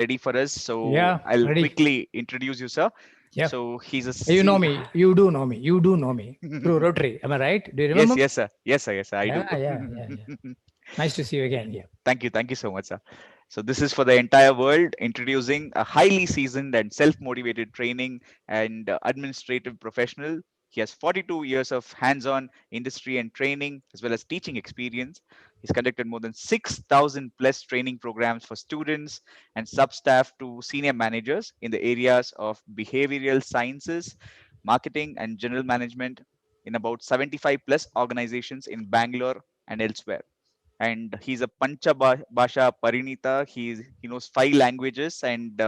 ready for us. So Yeah, I'll ready. quickly introduce you, sir. Yeah. So he's a You know C. me. You do know me. You do know me through Rotary. Am I right? Do you Yes, remember me? yes, sir. Yes, sir. Yes, sir. I Yeah, do. yeah, yeah, yeah. Nice to see you again. Yeah. Thank you so much, sir. So this is for the entire world, introducing a highly seasoned and self-motivated training and administrative professional. He has 42 years of hands-on industry and training, as well as teaching experience. He's conducted more than 6,000 plus training programs for students and sub-staff to senior managers in the areas of behavioral sciences, marketing, and general management in about 75 plus organizations in Bangalore and elsewhere. And he's a Bhasha Parinita. He knows 5 languages, and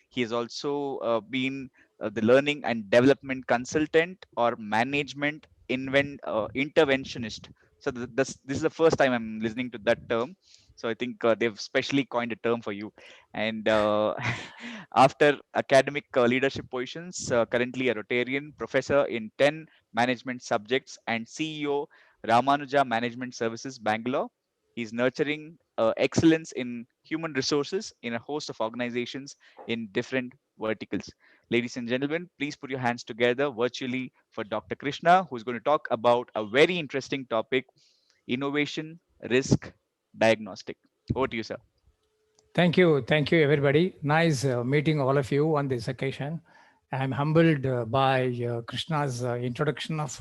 he has also been the learning and development consultant or management interventionist. So this is the first time I'm listening to that term. So I think they've specially coined a term for you. And after academic leadership positions, currently a Rotarian professor in 10 management subjects and CEO Ramanuja Management Services, Bangalore. He's nurturing excellence in human resources in a host of organizations in different verticals. Ladies and gentlemen, please put your hands together virtually for Dr. Krishna, who's going to talk about a very interesting topic: innovation, risk, diagnostic. Over to you, sir. Thank you. Thank you, everybody. Nice meeting all of you on this occasion. I'm humbled by Krishna's introduction of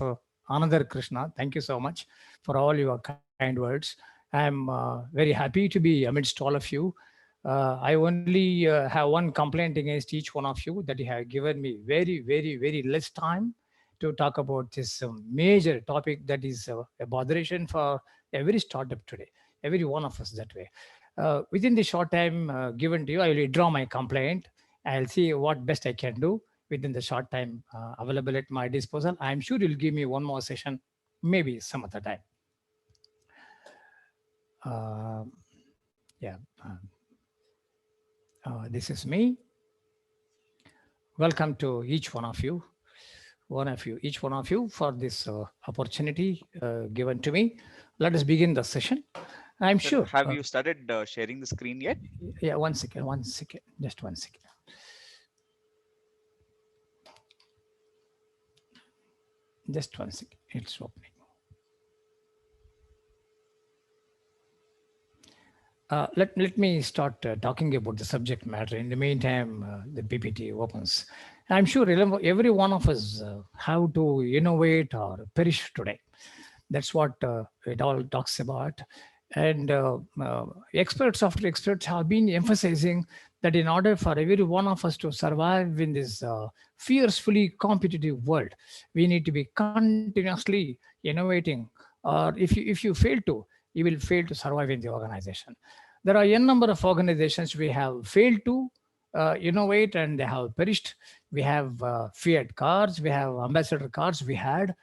another Krishna. Thank you so much for all your kind words. I'm very happy to be amidst all of you. I only have one complaint against each one of you, that you have given me very, very, very less time to talk about this major topic that is a botheration for every startup today, every one of us that way. Within the short time given to you, I will withdraw my complaint. I'll see what best I can do within the short time available at my disposal. I'm sure you'll give me one more session, maybe some other time. Uh, yeah, this is me. Welcome to each each one of you for this opportunity given to me. Let us begin the session. I'm Sir, sure. have you started sharing the screen yet? Yeah, one second, just 1 second. Just 1 second. It's opening. Let me start talking about the subject matter. In the meantime, the PPT opens. I'm sure every one of us have to innovate or perish today. That's what it all talks about. And experts after experts have been emphasizing that in order for every one of us to survive in this fiercely competitive world, we need to be continuously innovating. Or if you fail to, you will fail to survive in the organization. There are a number of organizations we have failed to innovate and they have perished. We have Fiat cars, we have Ambassador cars, we had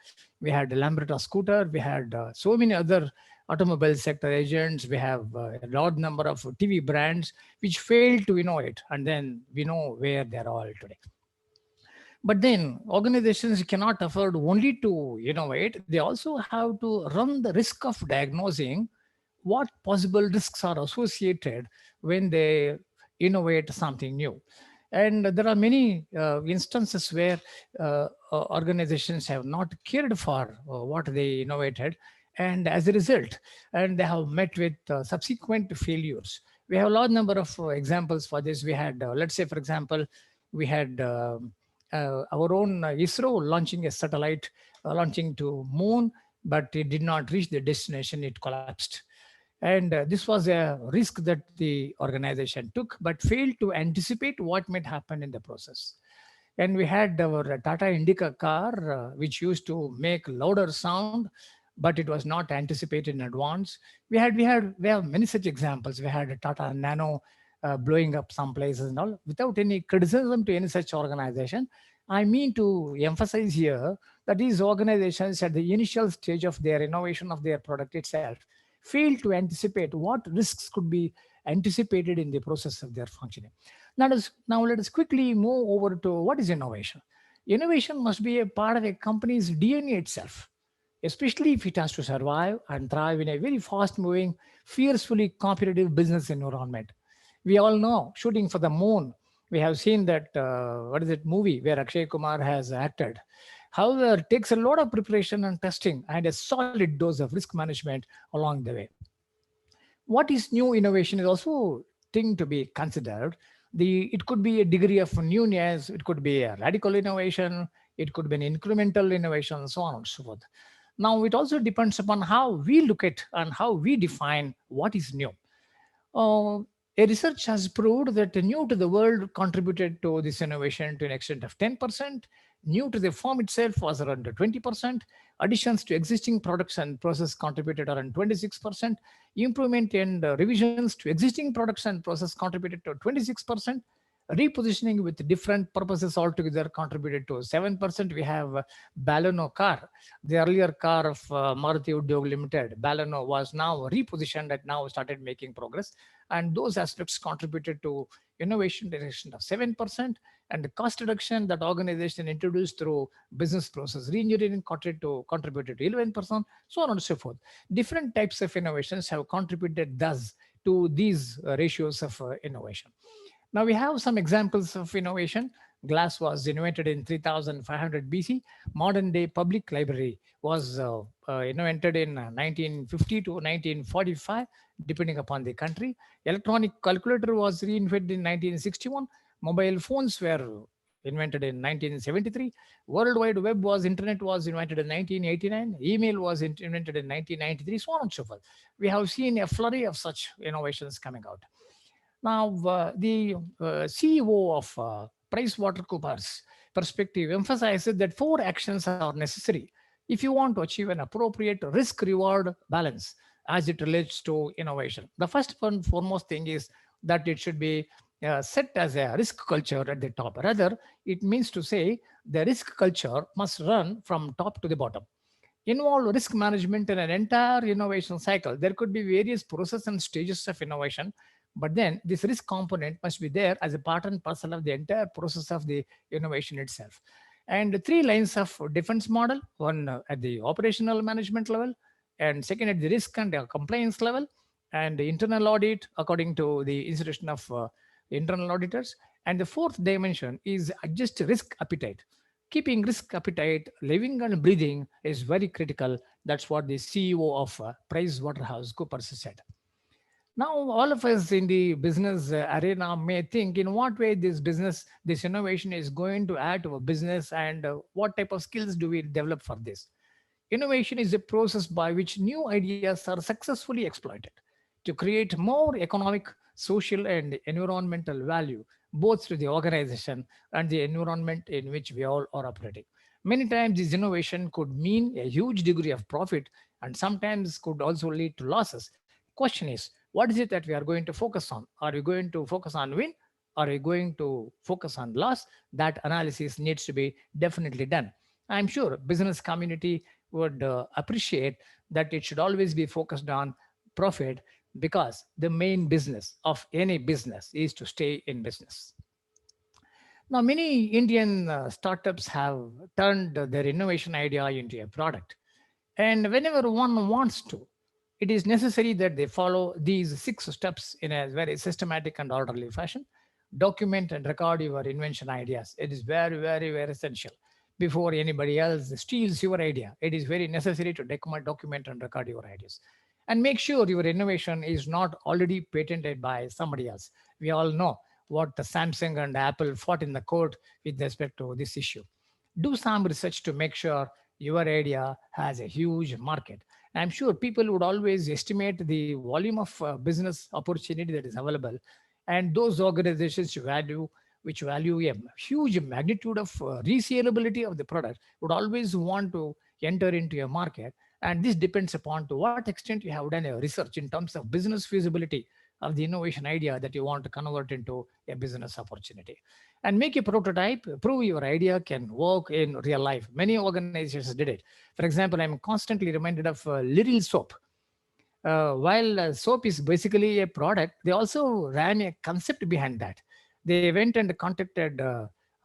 Lambretta scooter, we had so many other automobile sector agents, we have a large number of TV brands which failed to innovate, and then we know where they're all today. But then organizations cannot afford only to innovate, they also have to run the risk of diagnosing what possible risks are associated when they innovate something new. And there are many instances where organizations have not cared for what they innovated, and as a result, and they have met with subsequent failures. We have a large number of examples for this. We had, let's say, for example, we had our own ISRO launching a satellite, launching to moon, but it did not reach the destination. It collapsed, and this was a risk that the organization took, but failed to anticipate what might happen in the process. And we had our Tata Indica car, which used to make louder sound, but it was not anticipated in advance. We have many such examples. We had a Tata Nano blowing up some places and all, without any criticism to any such organization. I mean to emphasize here that these organizations at the initial stage of their innovation of their product itself fail to anticipate what risks could be anticipated in the process of their functioning. Now let us quickly move over to what is innovation. Innovation must be a part of a company's DNA itself, especially if it has to survive and thrive in a very fast moving, fiercely competitive business environment. We all know Shooting for the Moon. We have seen that, what is it, movie where Akshay Kumar has acted. However, it takes a lot of preparation and testing and a solid dose of risk management along the way. What is new innovation is also thing to be considered. It could be a degree of newness, it could be a radical innovation, it could be an incremental innovation, so on and so forth. Now it also depends upon how we look at and how we define what is new. uh, a research has proved that new to the world contributed to this innovation to an extent of 10%. New to the firm itself was around 20%. Additions to existing products and process contributed around 26%. Improvement and revisions to existing products and process contributed to 26%. Repositioning with different purposes altogether contributed to 7%. We have Baleno car, the earlier car of Maruti Udyog Limited. Baleno was now repositioned and now started making progress. And those aspects contributed to innovation direction of 7%. And the cost reduction that organization introduced through business process reengineering contributed to 11%, so on and so forth. Different types of innovations have contributed thus to these ratios of innovation. Now we have some examples of innovation. Glass was invented in 3500 BC. Modern day public library was invented in 1950 to 1945, depending upon the country. Electronic calculator was reinvented in 1961. Mobile phones were invented in 1973. World Wide Web was internet was invented in 1989. Email was invented in 1993. So on and so forth. We have seen a flurry of such innovations coming out. Now, the CEO of PricewaterhouseCoopers perspective emphasizes that four actions are necessary if you want to achieve an appropriate risk-reward balance as it relates to innovation. The first and foremost thing is that it should be set as a risk culture at the top. Rather, it means to say the risk culture must run from top to the bottom. Involve risk management in an entire innovation cycle. There could be various processes and stages of innovation, but then this risk component must be there as a part and parcel of the entire process of the innovation itself. And three lines of defense model: one at the operational management level, and second at the risk and compliance level, and the internal audit according to the institution of internal auditors. And the fourth dimension is adjust risk appetite. Keeping risk appetite living and breathing is very critical. That's what the CEO of PricewaterhouseCoopers said. Now, all of us in the business arena may think in what way this innovation is going to add to a business, and what type of skills do we develop for this. Innovation is a process by which new ideas are successfully exploited to create more economic, social, and environmental value, both to the organization and the environment in which we all are operating. Many times, this innovation could mean a huge degree of profit and sometimes could also lead to losses. Question is, what is it that we are going to focus on? Are we going to focus on win? Are we going to focus on loss? That analysis needs to be definitely done. I'm sure business community would appreciate that it should always be focused on profit, because the main business of any business is to stay in business. Now, many Indian startups have turned their innovation idea into a product. And whenever one wants to, it is necessary that they follow these six steps in a very systematic and orderly fashion. Document and record your invention ideas. It is very, very, very essential. Before anybody else steals your idea, it is very necessary to document and record your ideas. And make sure your innovation is not already patented by somebody else. We all know what the Samsung and Apple fought in the court with respect to this issue. Do some research to make sure your idea has a huge market. I'm sure people would always estimate the volume of business opportunity that is available, and those organizations which value a huge magnitude of resaleability of the product would always want to enter into a market. And this depends upon to what extent you have done a research in terms of business feasibility of the innovation idea that you want to convert into a business opportunity. And make a prototype, prove your idea can work in real life. Many organizations did it. For example, I'm constantly reminded of Little Soap. While soap is basically a product, they also ran a concept behind that. They went and contacted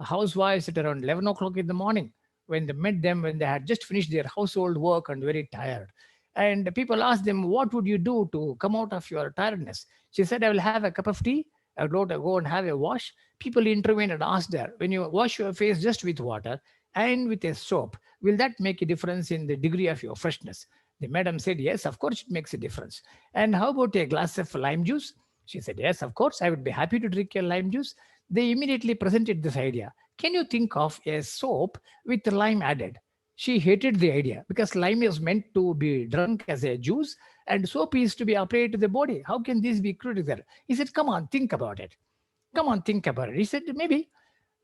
housewives at around 11 o'clock in the morning, when they met them when they had just finished their household work and very tired. And people asked them, "What would you do to come out of your tiredness?" She said, "I will have a cup of tea go and have a wash. People intervened and asked her, when you wash your face just with water and with a soap, will that make a difference in the degree of your freshness? The madam said, yes, of course it makes a difference. And how about a glass of lime juice? She said, yes, of course, I would be happy to drink a lime juice. They immediately presented this idea. Can you think of a soap with lime added? She hated the idea because lime is meant to be drunk as a juice and soap is to be applied to the body. How can this be critical? He said, come on, think about it. Come on, think about it. He said, maybe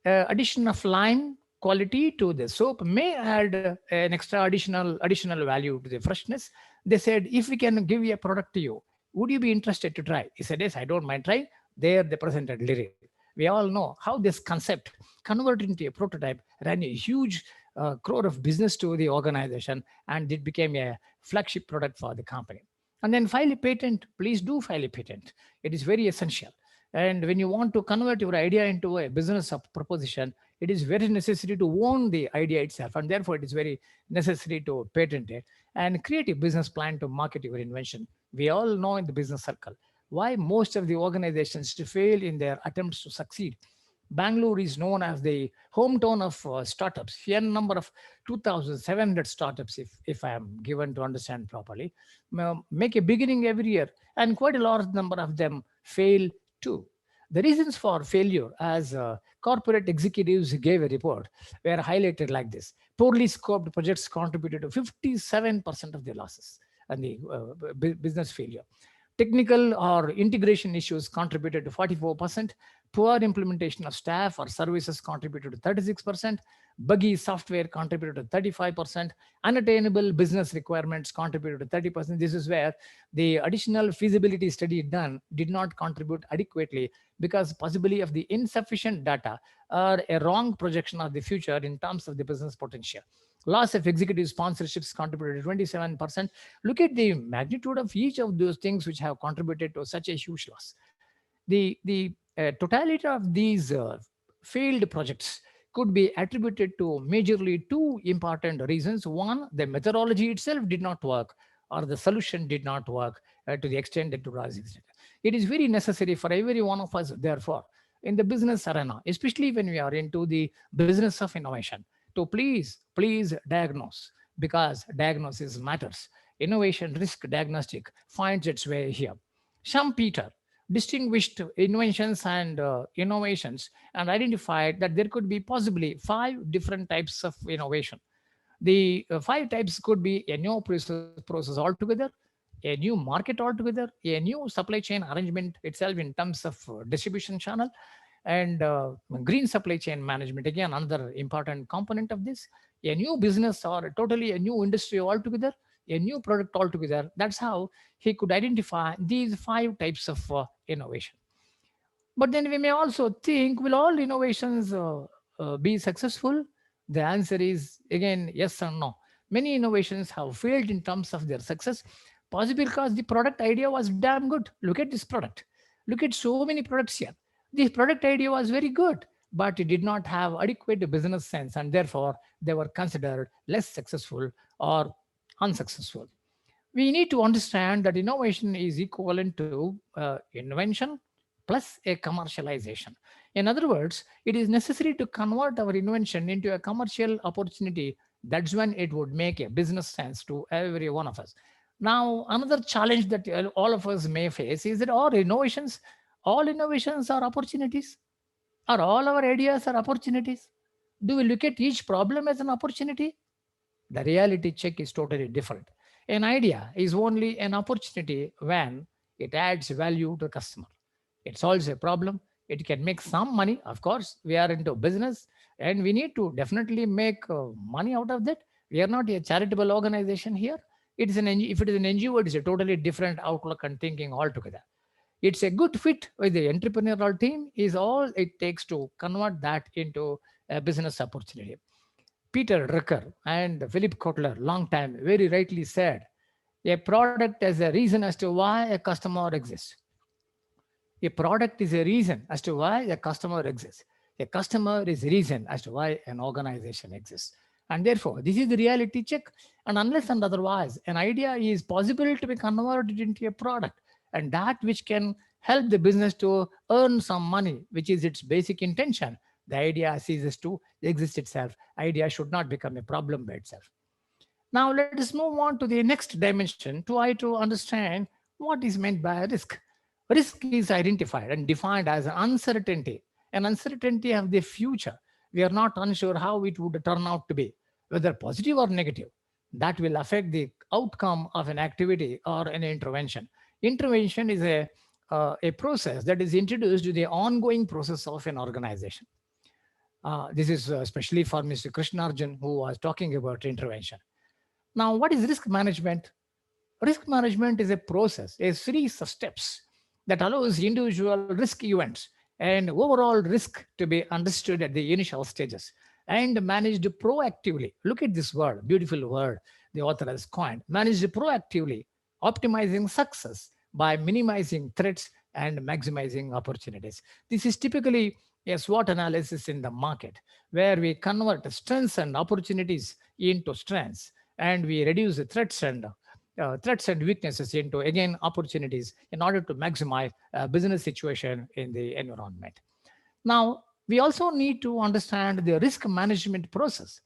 addition of lime quality to the soap may add an extra additional value to the freshness. They said, if we can give you a product to you, would you be interested to try? He said, yes, I don't mind trying. There they presented lyric. We all know how this concept converted into a prototype, ran a huge crore of business to the organization, and it became a flagship product for the company. And then file a patent. Please do file a patent. It is very essential. And when you want to convert your idea into a business proposition, it is very necessary to own the idea itself. And therefore, it is very necessary to patent it and create a business plan to market your invention. We all know in the business circle why most of the organizations to fail in their attempts to succeed. Bangalore is known as the hometown of startups. Fair number of 2,700 startups, if I am given to understand properly, make a beginning every year, and quite a large number of them fail too. The reasons for failure, as corporate executives gave a report, were highlighted like this. Poorly scoped projects contributed to 57% of the losses and the business failure. Technical or integration issues contributed to 44%. Poor implementation of staff or services contributed to 36%. Buggy software contributed to 35%. Unattainable business requirements contributed to 30%. This is where the additional feasibility study done did not contribute adequately because possibly of the insufficient data or a wrong projection of the future in terms of the business potential. Loss of executive sponsorships contributed to 27%. Look at the magnitude of each of those things which have contributed to such a huge loss. The totality of these failed projects could be attributed to majorly two important reasons. One, the methodology itself did not work, or the solution did not work to the extent that it was existed. It is very necessary for every one of us, therefore, in the business arena, especially when we are into the business of innovation, to please diagnose, because diagnosis matters. Innovation risk diagnostic finds its way here. Some Peter distinguished inventions and innovations and identified that there could be possibly five different types of innovation. The five types could be a new process altogether, a new market altogether, a new supply chain arrangement itself in terms of distribution channel, and green supply chain management, again another important component of this, a new business or totally a new industry altogether, a new product altogether. That's how he could identify these five types of innovation. But then we may also think, will all innovations be successful? The answer is again yes and no. Many innovations have failed in terms of their success, possibly because the product idea was damn good. Look at this product. Look at so many products here. The product idea was very good, but it did not have adequate business sense, and therefore they were considered less successful or unsuccessful. We need to understand that innovation is equivalent to invention plus a commercialization. In other words, it is necessary to convert our invention into a commercial opportunity. That's when it would make a business sense to every one of us. Now, another challenge that all of us may face is that all innovations are opportunities, or all our ideas are opportunities. Do we look at each problem as an opportunity? The reality check is totally different. An idea is only an opportunity when it adds value to the customer. It solves a problem. It can make some money. Of course, we are into business and we need to definitely make money out of that. We are not a charitable organization here. It is if it is an NGO, it is a totally different outlook and thinking altogether. It's a good fit with the entrepreneurial team is all it takes to convert that into a business opportunity. Peter Drucker and Philip Kotler, long time, very rightly said, a product is a reason as to why a customer exists. A product is a reason as to why a customer exists. A customer is a reason as to why an organization exists. And therefore, this is the reality check. And unless and otherwise, an idea is possible to be converted into a product. And that which can help the business to earn some money, which is its basic intention. The idea ceases to exist itself. Idea should not become a problem by itself. Now let us move on to the next dimension to try to understand what is meant by risk. Risk is identified and defined as an uncertainty of the future. We are not unsure how it would turn out to be, whether positive or negative. That will affect the outcome of an activity or an intervention. Intervention is a process that is introduced to the ongoing process of an organization. This is especially for Mr. Krishna, who was talking about intervention. Now, what is risk management? Risk management is a process, a series of steps that allows individual risk events and overall risk to be understood at the initial stages and managed proactively. Look at this word, beautiful word the author has coined. Managed proactively, optimizing success by minimizing threats and maximizing opportunities. This is typically a SWOT analysis in the market where we convert strengths and opportunities into strengths, and we reduce the threats and weaknesses into again opportunities in order to maximize business situation in the environment. Now we also need to understand the risk management process.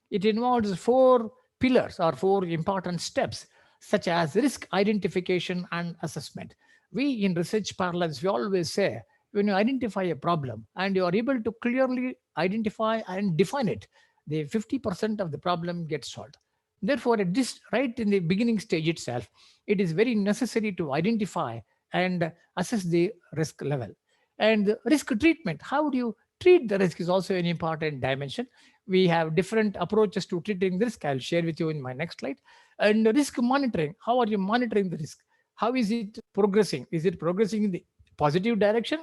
It involves four pillars or four important steps, such as risk identification and assessment. We in research parlance, we always say when you identify a problem and you are able to clearly identify and define it, the 50% of the problem gets solved. Therefore, at this right in the beginning stage itself, it is very necessary to identify and assess the risk level. And the risk treatment, how do you treat the risk, is also an important dimension. We have different approaches to treating the risk. I'll share with you in my next slide. And risk monitoring, how are you monitoring the risk? How is it progressing? Is it progressing in the positive direction?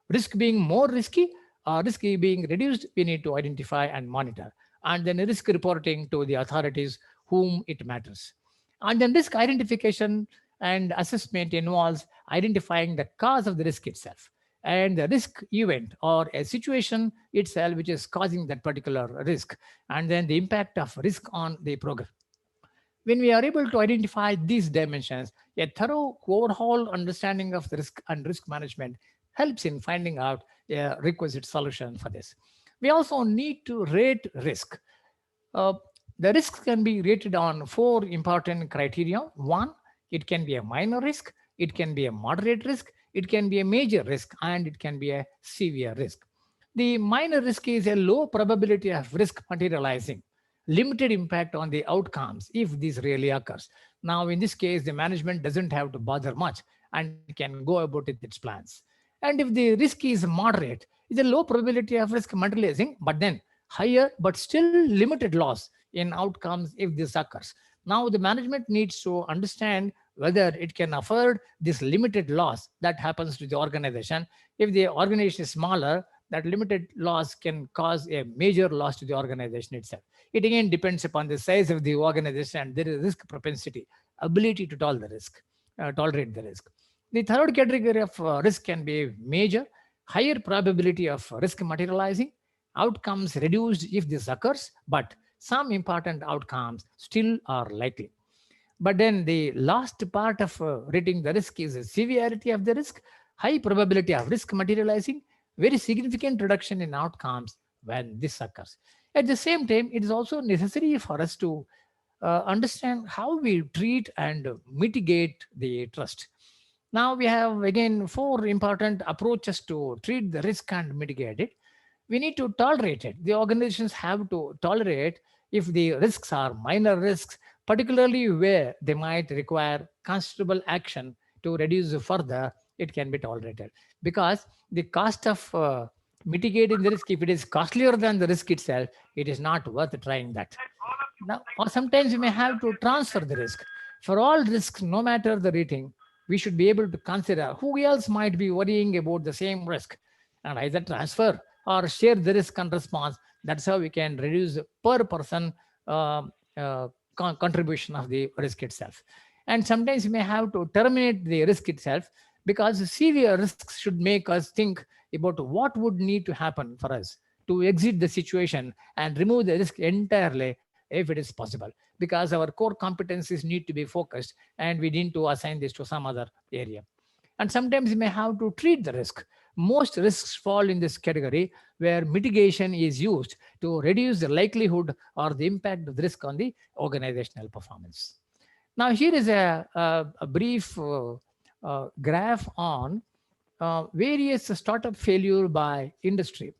Risk being more risky or risk being reduced, we need to identify and monitor. And then risk reporting to the authorities whom it matters. And then risk identification and assessment involves identifying the cause of the risk itself and the risk event or a situation itself which is causing that particular risk, and then the impact of risk on the program. When we are able to identify these dimensions, a thorough overall understanding of the risk and risk management helps in finding out a requisite solution for this. We also need to rate risk. uh, the risks can be rated on four important criteria. One, it can be a minor risk, it can be a moderate risk, it can be a major risk, and it can be a severe risk. The minor risk is a low probability of risk materializing, limited impact on the outcomes if this really occurs. Now, in this case, the management doesn't have to bother much and can go about with its plans. And if the risk is moderate, it's a low probability of risk materializing, but then higher but still limited loss in outcomes if this occurs. Now, the management needs to understand whether it can afford this limited loss that happens to the organization. If the organization is smaller, that limited loss can cause a major loss to the organization itself. It again depends upon the size of the organization and their risk propensity, ability to tolerate the risk. The third category of risk can be major, higher probability of risk materializing, outcomes reduced if this occurs, but some important outcomes still are likely. But then the last part of rating the risk is the severity of the risk, high probability of risk materializing, very significant reduction in outcomes when this occurs. At the same time, it is also necessary for us to understand how we treat and mitigate the trust. Now we have again four important approaches to treat the risk and mitigate it. We need to tolerate it. The organizations have to tolerate if the risks are minor risks, particularly where they might require considerable action to reduce further, it can be tolerated. Because the cost of mitigating the risk, if it is costlier than the risk itself, it is not worth trying that. Now, or sometimes we may have to transfer the risk. For all risks, no matter the rating, we should be able to consider who else might be worrying about the same risk and either transfer or share the risk and response. That's how we can reduce per person uh, contribution of the risk itself. And sometimes we may have to terminate the risk itself because severe risks should make us think about what would need to happen for us to exit the situation and remove the risk entirely if it is possible, because our core competencies need to be focused and we need to assign this to some other area. And sometimes you may have to treat the risk. Most risks fall in this category where mitigation is used to reduce the likelihood or the impact of the risk on the organizational performance. Now, here is a brief graph on various startup failure by industry.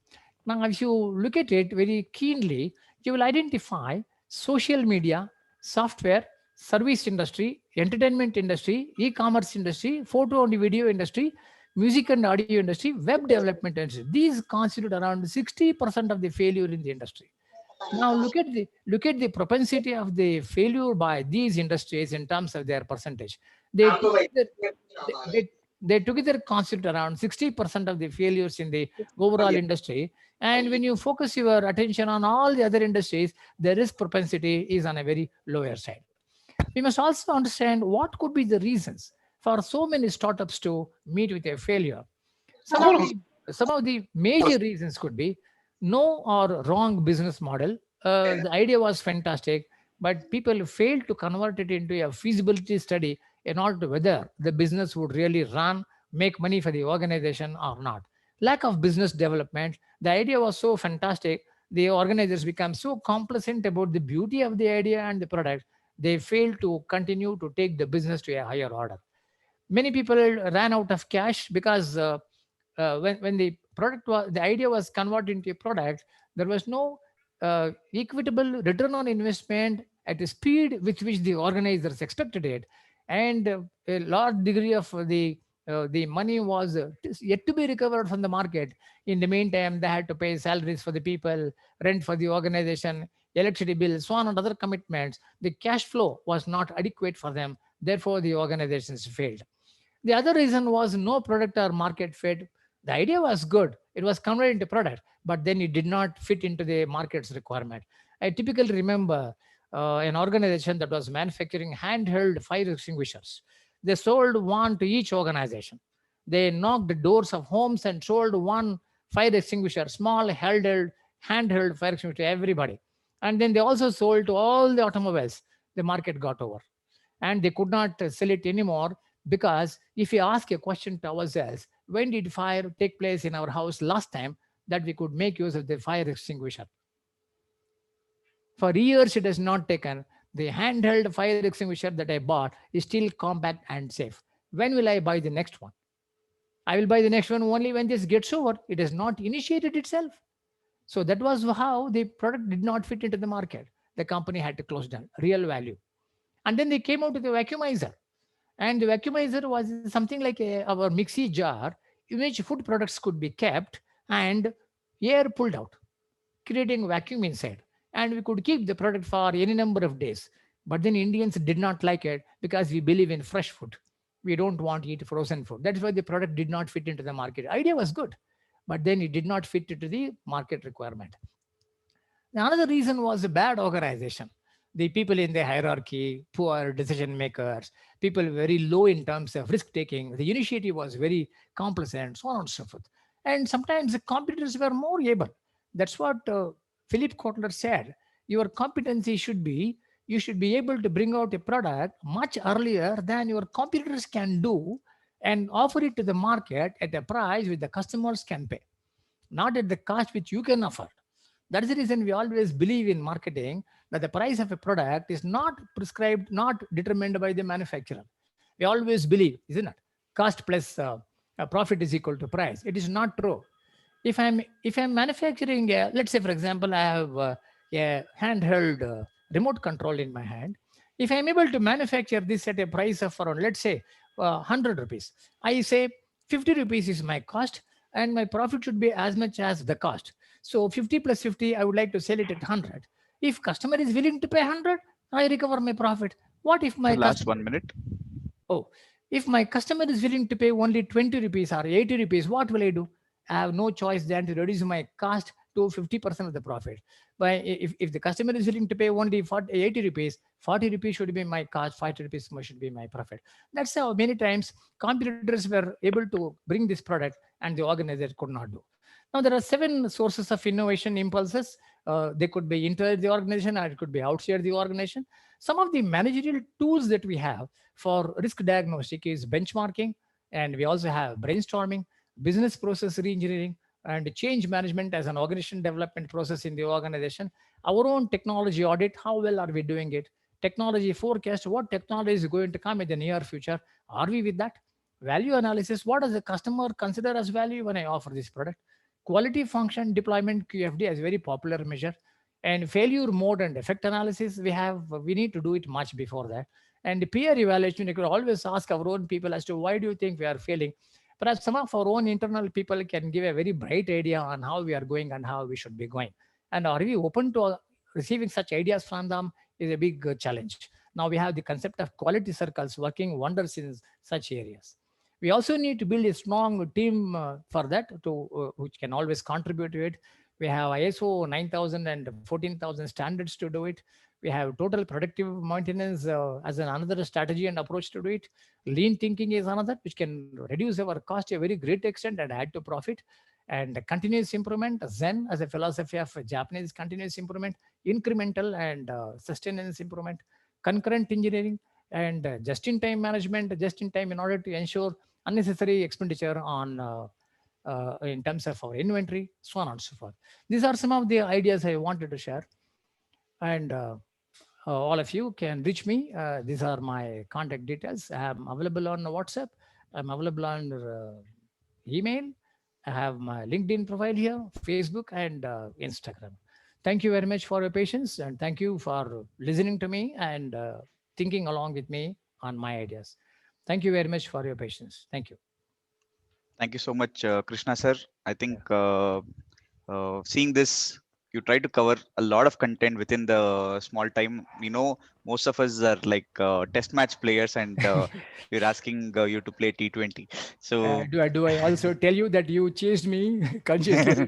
Now, if you look at it very keenly, you will identify social media, software, service industry, entertainment industry, e-commerce industry, photo and video industry, music and audio industry, web development industry. These constitute around 60% of the failure in the industry. Now look at the propensity of the failure by these industries in terms of their percentage. They together they, they, they together constitute around 60% of the failures in the overall industry. And when you focus your attention on all the other industries, the risk propensity is on a very lower side. We must also understand what could be the reasons for so many startups to meet with a failure. Some of the major reasons could be no or wrong business model. The idea was fantastic, but people failed to convert it into a feasibility study in order to whether the business would really run, make money for the organization or not. Lack of business development. The idea was so fantastic, the organizers become so complacent about the beauty of the idea and the product, they failed to continue to take the business to a higher order. Many people ran out of cash because when the the idea was converted into a product, there was no equitable return on investment at the speed with which the organizers expected it. And a large degree of the money was yet to be recovered from the market. In the meantime, they had to pay salaries for the people, rent for the organization, electricity bills, so on, and other commitments. The cash flow was not adequate for them. Therefore, the organizations failed. The other reason was no product or market fit. The idea was good. It was converted into product, but then it did not fit into the market's requirement. I typically remember an organization that was manufacturing handheld fire extinguishers. They sold one to each organization. They knocked the doors of homes and sold one fire extinguisher, small handheld fire extinguisher to everybody. And then they also sold to all the automobiles. The market got over and they could not sell it anymore, because if we ask a question to ourselves, when did fire take place in our house last time that we could make use of the fire extinguisher? For years it has not taken. The handheld fire extinguisher that I bought is still compact and safe. When will I buy the next one? I will buy the next one only when this gets over. It has not initiated itself. So that was how the product did not fit into the market. The company had to close down. Real value. And then they came out with a vacuumizer. And the vacuumizer was something like our mixie jar in which food products could be kept and air pulled out, creating vacuum inside. And we could keep the product for any number of days. But then Indians did not like it because we believe in fresh food. We don't want to eat frozen food. That's why the product did not fit into the market. Idea was good, but then it did not fit into the market requirement. Another reason was a bad organization. The people in the hierarchy, poor decision makers, people very low in terms of risk taking. The initiative was very complacent, so on and so forth. And sometimes the competitors were more able. That's what Philip Kotler said. Your competency should be, you should be able to bring out a product much earlier than your competitors can do and offer it to the market at a price which the customers can pay, not at the cost which you can afford. That is the reason we always believe in marketing that the price of a product is not prescribed, not determined by the manufacturer. We always believe, isn't it? Cost plus profit is equal to price. It is not true. If I'm manufacturing, let's say for example, I have a handheld remote control in my hand. If I'm able to manufacture this at a price of around, let's say, 100 rupees, I say 50 rupees is my cost, and my profit should be as much as the cost. So 50 plus 50, I would like to sell it at 100. If customer is willing to pay 100, I recover my profit. What if my Last customer, 1 minute. oh, if my customer is willing to pay only 20 rupees or 80 rupees, what will I do? I have no choice than to reduce my cost to 50% of the profit. But if the customer is willing to pay only 80 rupees, 40 rupees should be my cost, 40 rupees should be my profit. That's how many times competitors were able to bring this product and the organizer could not do. Now, there are seven sources of innovation impulses. They could be inside the organization or it could be outside the organization. Some of the managerial tools that we have for risk diagnostic is benchmarking, And we also have brainstorming, business process reengineering, and change management as an organization development process in the organization. Our own technology audit, how well are we doing it? Technology forecast, what technology is going to come in the near future? Are we with that? Value analysis, what does the customer consider as value when I offer this product? Quality function deployment, QFD, is very popular measure. And failure mode and effect analysis, we need to do it much before that. And peer evaluation, you could always ask our own people as to why do you think we are failing. Perhaps some of our own internal people can give a very bright idea on how we are going and how we should be going. And are we open to receiving such ideas from them is a big challenge. Now we have the concept of quality circles working wonders in such areas. We also need to build a strong team for that, to which can always contribute to it. We have ISO 9000 and 14,000 standards to do it. We have total productive maintenance as another strategy and approach to do it. Lean thinking is another, which can reduce our cost to a very great extent and add to profit. And continuous improvement, Zen as a philosophy of Japanese continuous improvement, incremental and sustenance improvement, concurrent engineering, and just-in-time management, just in time in order to ensure unnecessary expenditure on in terms of our inventory, so on and so forth. These are some of the ideas I wanted to share. And all of you can reach me. These are my contact details. I'm available on WhatsApp. I'm available on email. I have my LinkedIn profile here, Facebook, and Instagram. Thank you very much for your patience, and thank you for listening to me and thinking along with me on my ideas. Thank you very much for your patience. Thank you. Thank you so much, Krishna sir. I Yeah. think seeing this, you try to cover a lot of content within the small time. We know most of us are like test match players, and we're asking you to play T20. So, Do I also tell you that you chased me consciously?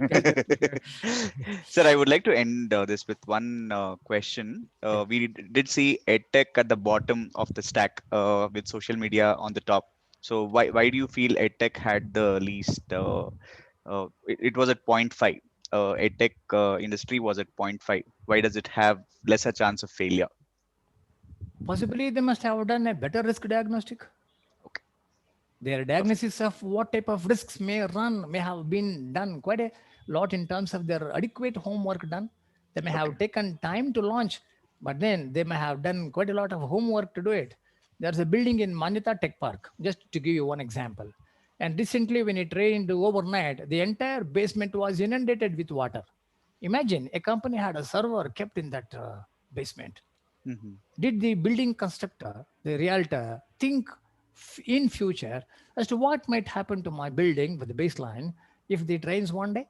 sir, I would like to end this with one question. Yeah. We did see EdTech at the bottom of the stack with social media on the top. So why do you feel EdTech had the least? It was at point 0.5. EdTech industry was at point 0.5. Why does it have lesser chance of failure? Possibly they must have done a better risk diagnostic. Okay, Their perfect. diagnosis of what type of risks may have been done quite a lot in terms of their adequate homework done. They may Okay. have taken time to launch, but then they may have done quite a lot of homework to do it. There's a building in Manyata Tech Park, just to give you one example. And recently, when it rained overnight, the entire basement was inundated with water. Imagine a company had a server kept in that basement. Hmm. Did the building constructor, the realtor, think in future as to what might happen to my building with the baseline if it rains one day?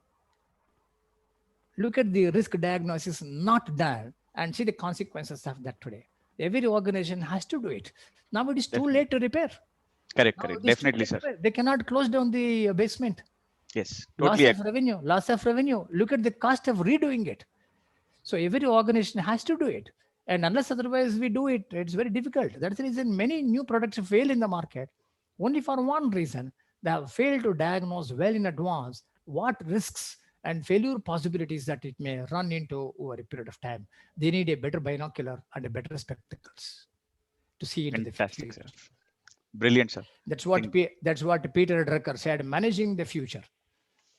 Look at the risk diagnosis not done and see the consequences of that today. Every organization has to do it. Now it is too Definitely. late to repair. Correct, Now correct. it is too Definitely, late to sir. repair. They cannot close down the basement. Yes, Loss totally. of revenue, loss of revenue. Look at the cost of redoing it. So every organization has to do it. And unless otherwise we do it, it's very difficult. That's the reason many new products fail in the market. Only for one reason, they have failed to diagnose well in advance what risks and failure possibilities that it may run into over a period of time. They need a better binocular and a better spectacles to see into the Fantastic, future. sir. Brilliant, sir. That's In that's what Peter Drucker said, managing the future.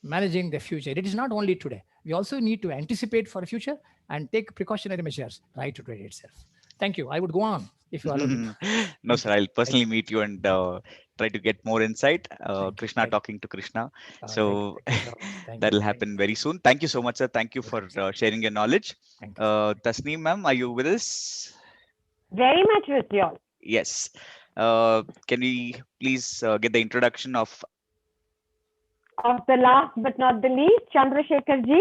Managing the future. It is not only today. We also need to anticipate for the future and take precautionary measures right today itself. Thank you. I would go on if you allow me to. no, Thank sir. you. I'll Thank personally you. meet you and try to get more insight. Thank you. Krishna Thank you. talking to Krishna. Thank you. So Thank you so much. Thank you. that'll Thank you. happen very soon. Thank you so much, sir. Thank you for Welcome, sir. sharing your knowledge. Thank you, sir. Tasneem, ma'am, are you with us? Very much with you all. Yes. Can we please get the introduction of Of the last but not the least, Chandrasekhar ji.